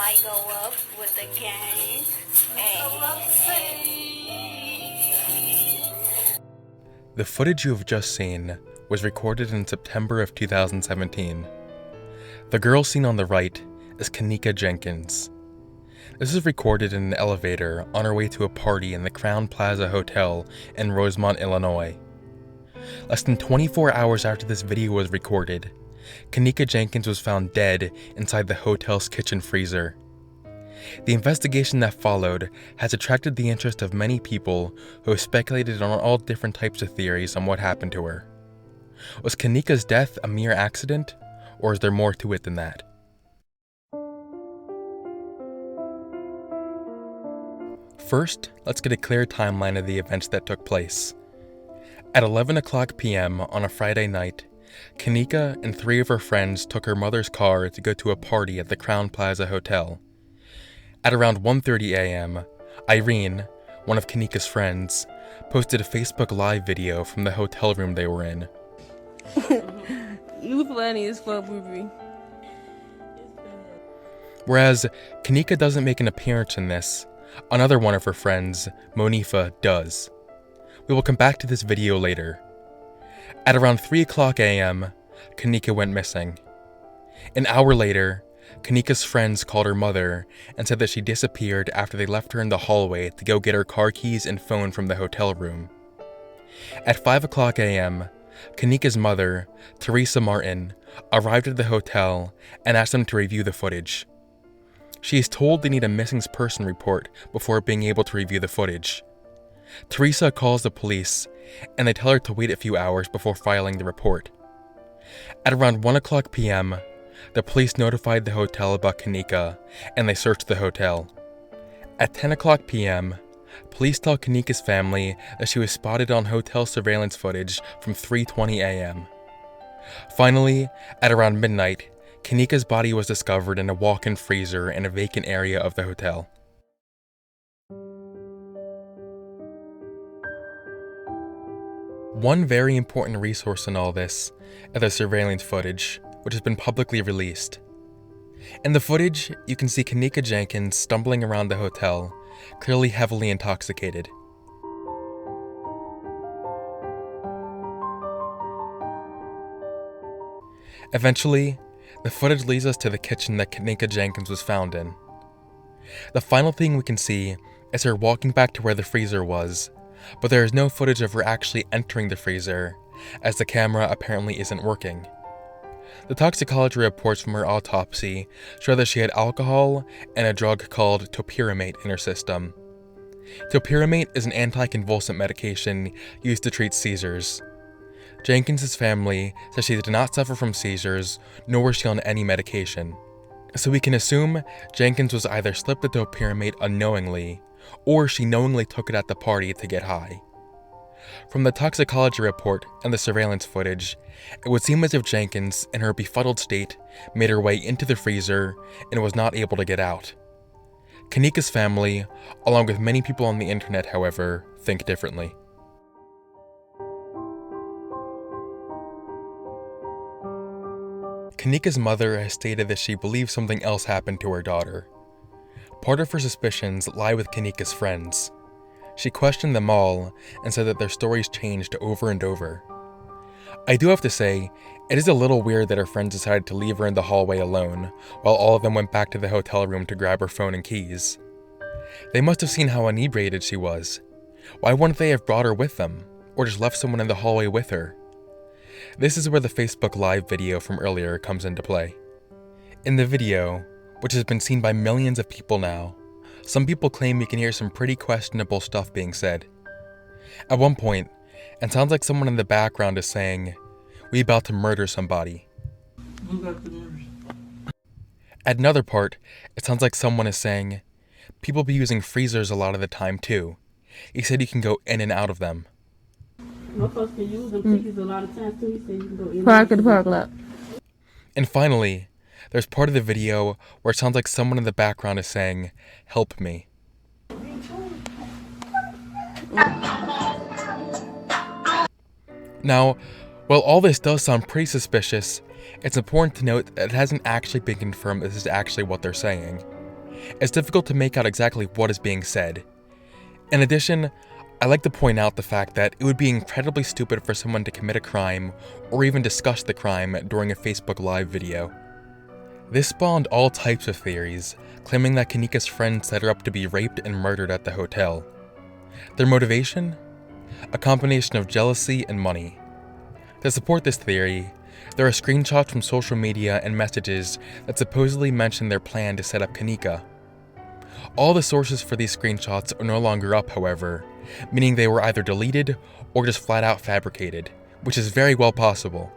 I go up with the gang. The footage you have just seen was recorded in September of 2017. The girl seen on the right is Kenneka Jenkins. This is recorded in an elevator on her way to a party in the Crowne Plaza Hotel in Rosemont, Illinois. Less than 24 hours after this video was recorded, Kenneka Jenkins was found dead inside the hotel's kitchen freezer. The investigation that followed has attracted the interest of many people who have speculated on all different types of theories on what happened to her. Was Kenneka's death a mere accident, or is there more to it than that? First, let's get a clear timeline of the events that took place. At 11:00 p.m. on a Friday night, Kenneka and 3 of her friends took her mother's car to go to a party at the Crowne Plaza Hotel. At around 1:30 a.m., Irene, one of Kenneka's friends, posted a Facebook Live video from the hotel room they were in. You funny as fuck, baby. Whereas Kenneka doesn't make an appearance in this, another one of her friends, Monifa, does. We will come back to this video later. At around 3:00 a.m., Kenneka went missing. An hour later, Kenneka's friends called her mother and said that she disappeared after they left her in the hallway to go get her car keys and phone from the hotel room. At 5:00 a.m., Kenneka's mother, Teresa Martin, arrived at the hotel and asked them to review the footage. She is told they need a missing person report before being able to review the footage. Teresa calls the police, and they tell her to wait a few hours before filing the report. At around 1:00 p.m., the police notified the hotel about Kenneka, and they searched the hotel. At 10:00 p.m., police tell Kenneka's family that she was spotted on hotel surveillance footage from 3:20 a.m. Finally, at around midnight, Kenneka's body was discovered in a walk-in freezer in a vacant area of the hotel. One very important resource in all this is the surveillance footage, which has been publicly released. In the footage, you can see Kenneka Jenkins stumbling around the hotel, clearly heavily intoxicated. Eventually, the footage leads us to the kitchen that Kenneka Jenkins was found in. The final thing we can see is her walking back to where the freezer was, but there is no footage of her actually entering the freezer, as the camera apparently isn't working. The toxicology reports from her autopsy show that she had alcohol and a drug called topiramate in her system. Topiramate is an anticonvulsant medication used to treat seizures. Jenkins' family says she did not suffer from seizures, nor was she on any medication. So we can assume Jenkins was either slipped the topiramate unknowingly, or she knowingly took it at the party to get high. From the toxicology report and the surveillance footage, it would seem as if Jenkins, in her befuddled state, made her way into the freezer and was not able to get out. Kenneka's family, along with many people on the internet, however, think differently. Kenneka's mother has stated that she believes something else happened to her daughter. Part of her suspicions lie with Kenneka's friends. She questioned them all and said that their stories changed over and over. I do have to say, it is a little weird that her friends decided to leave her in the hallway alone, while all of them went back to the hotel room to grab her phone and keys. They must have seen how inebriated she was. Why wouldn't they have brought her with them, or just left someone in the hallway with her? This is where the Facebook Live video from earlier comes into play. In the video, which has been seen by millions of people now, some people claim you can hear some pretty questionable stuff being said. At one point, it sounds like someone in the background is saying, "We about to murder somebody." At another part, it sounds like someone is saying, "People be using freezers a lot of the time too. He said you can go in and out of them." Most folks can use them tickets a lot of times too. He said you can go in and Park lot. And finally, there's part of the video where it sounds like someone in the background is saying, "Help me." Now, while all this does sound pretty suspicious, it's important to note that it hasn't actually been confirmed this is actually what they're saying. it's difficult to make out exactly what is being said. In addition, I like to point out the fact that it would be incredibly stupid for someone to commit a crime or even discuss the crime during a Facebook Live video. This spawned all types of theories, claiming that Kenneka's friends set her up to be raped and murdered at the hotel. Their motivation? A combination of jealousy and money. To support this theory, there are screenshots from social media and messages that supposedly mention their plan to set up Kenneka. All the sources for these screenshots are no longer up, however, meaning they were either deleted or just flat out fabricated, which is very well possible.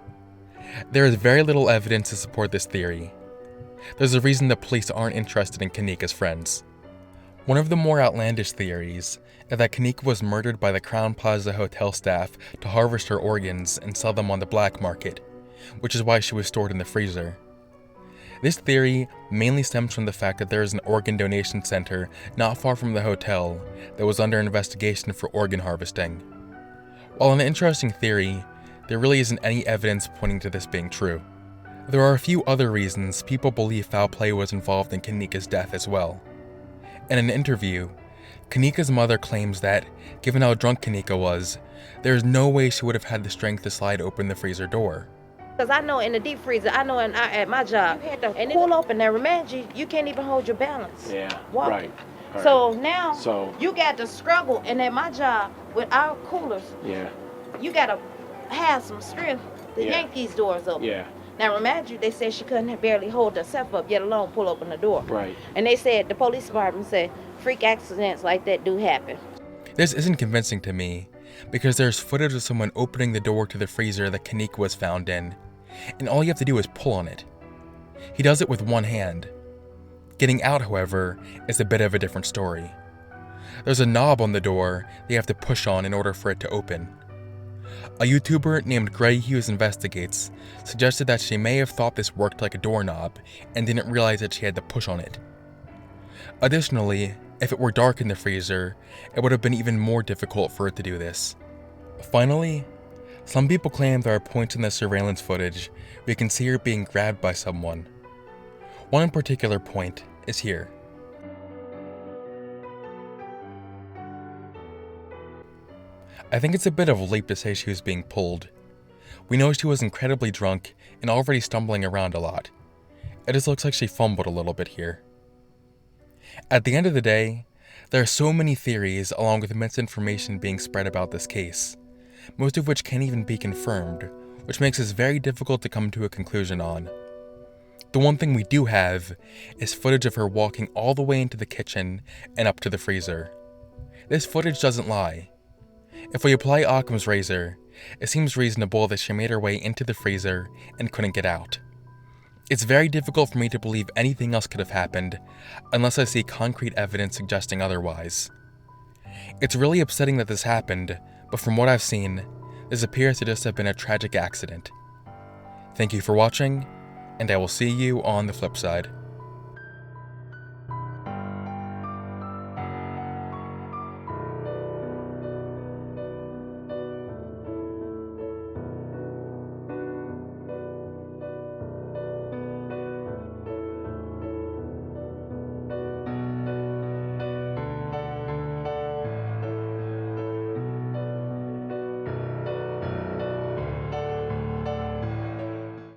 There is very little evidence to support this theory. There's a reason the police aren't interested in Kenneka's friends. One of the more outlandish theories is that Kenneka was murdered by the Crowne Plaza Hotel staff to harvest her organs and sell them on the black market, which is why she was stored in the freezer. This theory mainly stems from the fact that there is an organ donation center not far from the hotel that was under investigation for organ harvesting. While an interesting theory, there really isn't any evidence pointing to this being true. There are a few other reasons people believe foul play was involved in Kenneka's death as well. In an interview, Kenneka's mother claims that, given how drunk Kenneka was, there is no way she would have had the strength to slide open the freezer door. Because I know in the deep freezer, I know at my job, you had to pull open and remind you, you can't even hold your balance. Yeah, walking. right. So now, you got to struggle, and at my job, with our coolers, you got to have some strength to yank these doors open. Yeah. Now remind you, they said she couldn't barely hold herself up, yet alone pull open the door. Right. And they said, the police department said, freak accidents like that do happen. This isn't convincing to me, because there's footage of someone opening the door to the freezer that Kenneka was found in, and all you have to do is pull on it. He does it with one hand. Getting out, however, is a bit of a different story. There's a knob on the door they have to push on in order for it to open. A YouTuber named Grey Hughes Investigates suggested that she may have thought this worked like a doorknob and didn't realize that she had to push on it. Additionally, if it were dark in the freezer, it would have been even more difficult for it to do this. Finally, some people claim there are points in the surveillance footage where you can see her being grabbed by someone. One particular point is here. I think it's a bit of a leap to say she was being pulled. We know she was incredibly drunk and already stumbling around a lot. It just looks like she fumbled a little bit here. At the end of the day, there are so many theories along with misinformation being spread about this case, most of which can't even be confirmed, which makes this very difficult to come to a conclusion on. The one thing we do have is footage of her walking all the way into the kitchen and up to the freezer. This footage doesn't lie. If we apply Occam's razor, it seems reasonable that she made her way into the freezer and couldn't get out. It's very difficult for me to believe anything else could have happened unless I see concrete evidence suggesting otherwise. It's really upsetting that this happened, but from what I've seen, this appears to just have been a tragic accident. Thank you for watching, and I will see you on the flip side.